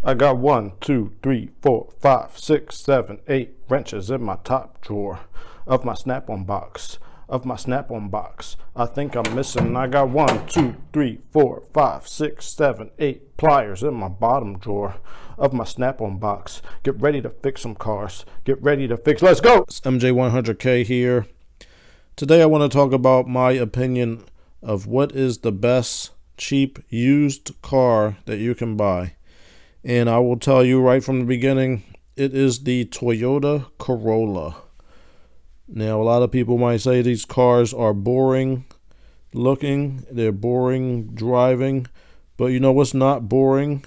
I got 1, 2, 3, 4, 5, 6, 7, 8 wrenches in my top drawer of my Snap-on box. I think I'm missing. I got 1, 2, 3, 4, 5, 6, 7, 8 pliers in my bottom drawer of my Snap-on box. Get ready to fix some cars. Get ready to fix. Let's go! It's MJ100K here. Today I want to talk about my opinion of what is the best cheap used car that you can buy. And I will tell you right from the beginning, it is the Toyota Corolla. Now, a lot of people might say these cars are boring looking, they're boring driving, but you know what's not boring?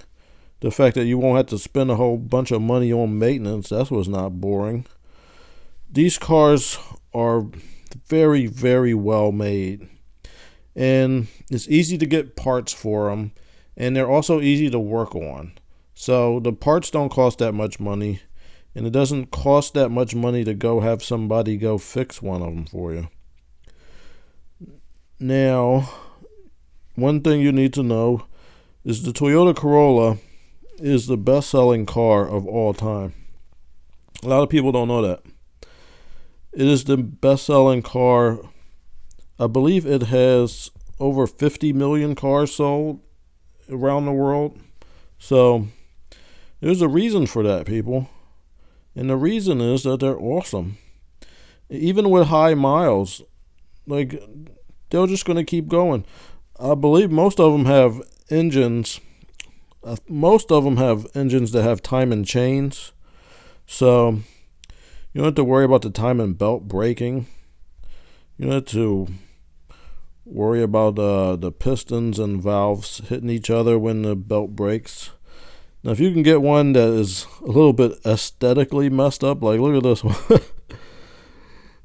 The fact that you won't have to spend a whole bunch of money on maintenance, that's what's not boring. These cars are very, very well made, and it's easy to get parts for them, and they're also easy to work on. So the parts don't cost that much money, and it doesn't cost that much money to go have somebody go fix one of them for you. Now, one thing you need to know is the Toyota Corolla is the best-selling car of all time. A lot of people don't know that. It is the best-selling car. I believe it has over 50 million cars sold around the world. So there's a reason for that, people. And the reason is that they're awesome. Even with high miles, like, they're just going to keep going. I believe most of them have engines. Most of them have engines that have timing chains. So you don't have to worry about the timing belt breaking. You don't have to worry about the pistons and valves hitting each other when the belt breaks. Now, if you can get one that is a little bit aesthetically messed up, like look at this one,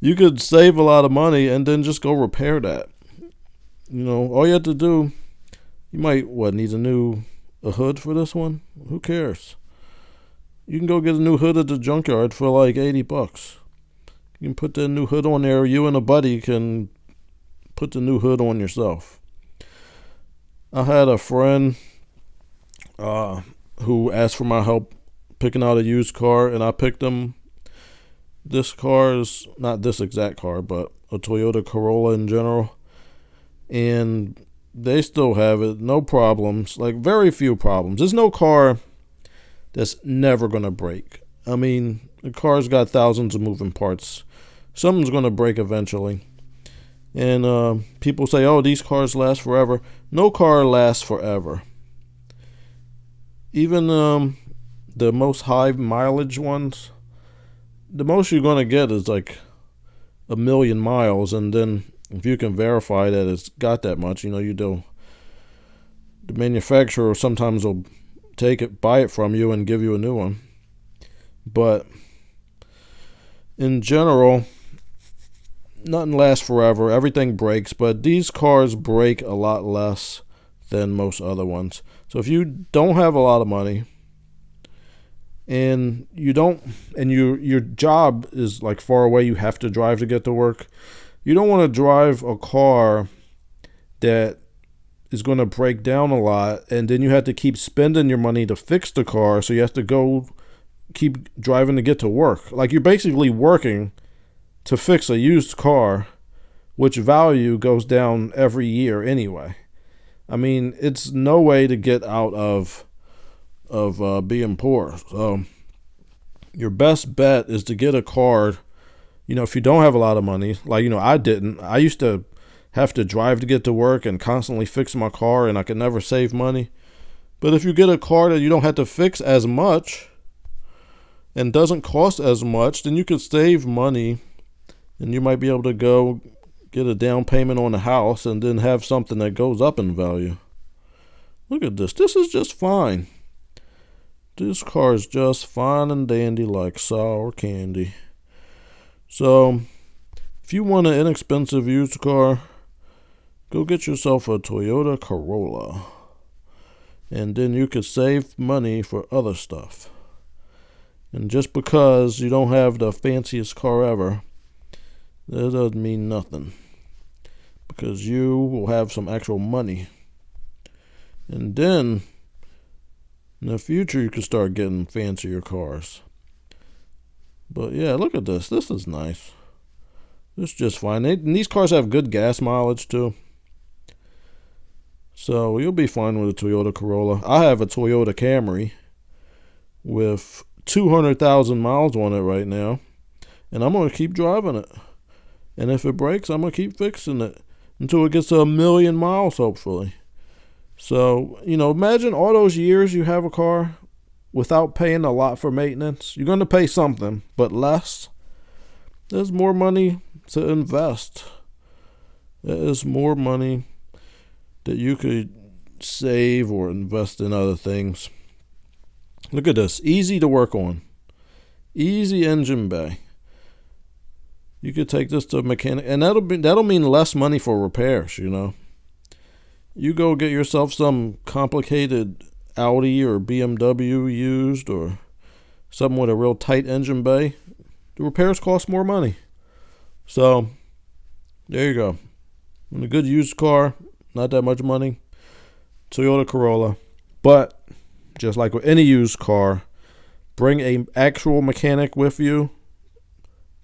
you could save a lot of money and then just go repair that. You know, all you have to do, you might, need a hood for this one? Who cares? You can go get a new hood at the junkyard for like $80. You can put that new hood on there. You and a buddy can put the new hood on yourself. I had a friend who asked for my help picking out a used car, and I picked him. This car is not this exact car, but a Toyota Corolla in general, and they still have it, no problems, like very few problems. There's no car that's never gonna break. I mean, the car's got thousands of moving parts. Something's gonna break eventually. And people say, oh, these cars last forever. No car lasts forever. Even the most high mileage ones, the most you're going to get is like 1 million miles. And then if you can verify that it's got that much, you do. The manufacturer sometimes will buy it from you and give you a new one. But in general, nothing lasts forever. Everything breaks, but these cars break a lot less than most other ones. So if you don't have a lot of money and your job is like far away, you have to drive to get to work, you don't want to drive a car that is going to break down a lot, and then you have to keep spending your money to fix the car, so you have to go keep driving to get to work. Like, you're basically working to fix a used car, which value goes down every year anyway. I mean, it's no way to get out of being poor. So your best bet is to get a car. If you don't have a lot of money, like, I didn't. I used to have to drive to get to work and constantly fix my car, and I could never save money. But if you get a car that you don't have to fix as much and doesn't cost as much, then you could save money, and you might be able to go get a down payment on a house and then have something that goes up in value. Look at this. This is just fine. This car is just fine and dandy like sour candy. So, if you want an inexpensive used car, go get yourself a Toyota Corolla. And then you could save money for other stuff. And just because you don't have the fanciest car ever, that doesn't mean nothing. Because you will have some actual money. And then In the future, you can start getting fancier cars. But yeah, look at this. This is nice. This is just fine. And these cars have good gas mileage too. So you'll be fine with a Toyota Corolla. I have a Toyota Camry with 200,000 miles on it right now. And I'm going to keep driving it. And if it breaks, I'm going to keep fixing it until it gets to 1,000,000 miles, hopefully. So, imagine all those years you have a car without paying a lot for maintenance. You're going to pay something, but less. There's more money to invest. There is more money that you could save or invest in other things. Look at this. Easy to work on. Easy engine bay. You could take this to a mechanic, and that'll mean less money for repairs, You go get yourself some complicated Audi or BMW used or something with a real tight engine bay. The repairs cost more money. So, there you go. And a good used car, not that much money. Toyota Corolla. But, just like with any used car, bring an actual mechanic with you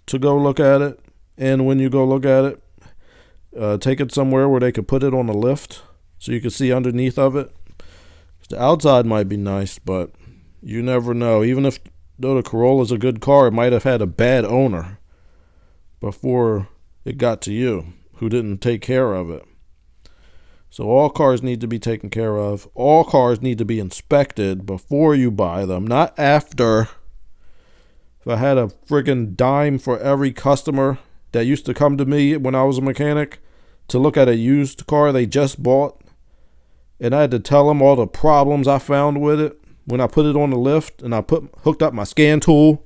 to go look at it. And when you go look at it, take it somewhere where they could put it on a lift so you can see underneath of it. The outside might be nice, but you never know. Even if the Corolla is a good car, it might have had a bad owner before it got to you who didn't take care of it. So all cars need to be taken care of. All cars need to be inspected before you buy them, not after. If I had a friggin' dime for every customer that used to come to me when I was a mechanic to look at a used car they just bought, and I had to tell them all the problems I found with it when I put it on the lift and I hooked up my scan tool.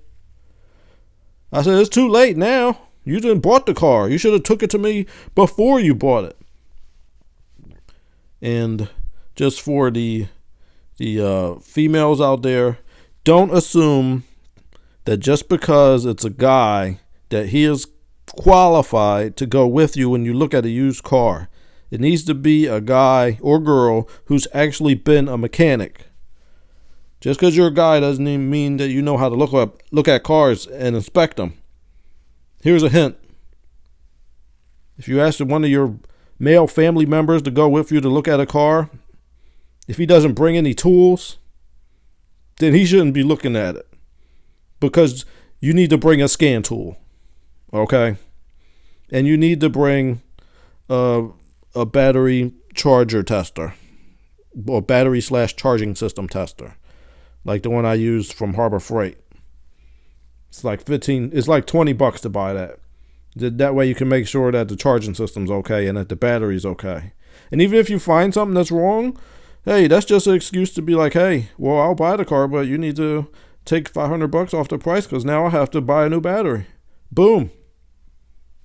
I said, it's too late now. You didn't bought the car. You should have took it to me before you bought it. And just for the females out there, don't assume that just because it's a guy that he is qualified to go with you when you look at a used car. It needs to be a guy or girl who's actually been a mechanic. Just because you're a guy doesn't even mean that you know how to look at cars and inspect them. Here's a hint. If you ask one of your male family members to go with you to look at a car, if he doesn't bring any tools, then he shouldn't be looking at it. Because you need to bring a scan tool. Okay? And you need to bring a battery charger tester. Or battery/charging system tester. Like the one I used from Harbor Freight. It's like $20 to buy that. That way you can make sure that the charging system's okay and that the battery's okay. And even if you find something that's wrong, hey, that's just an excuse to be like, hey, well, I'll buy the car, but you need to take $500 off the price because now I have to buy a new battery. Boom.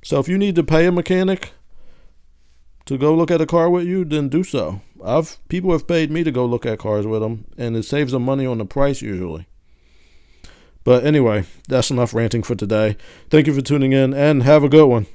So if you need to pay a mechanic to go look at a car with you, then do so. People have paid me to go look at cars with them, and it saves them money on the price usually. But anyway, that's enough ranting for today. Thank you for tuning in, and have a good one.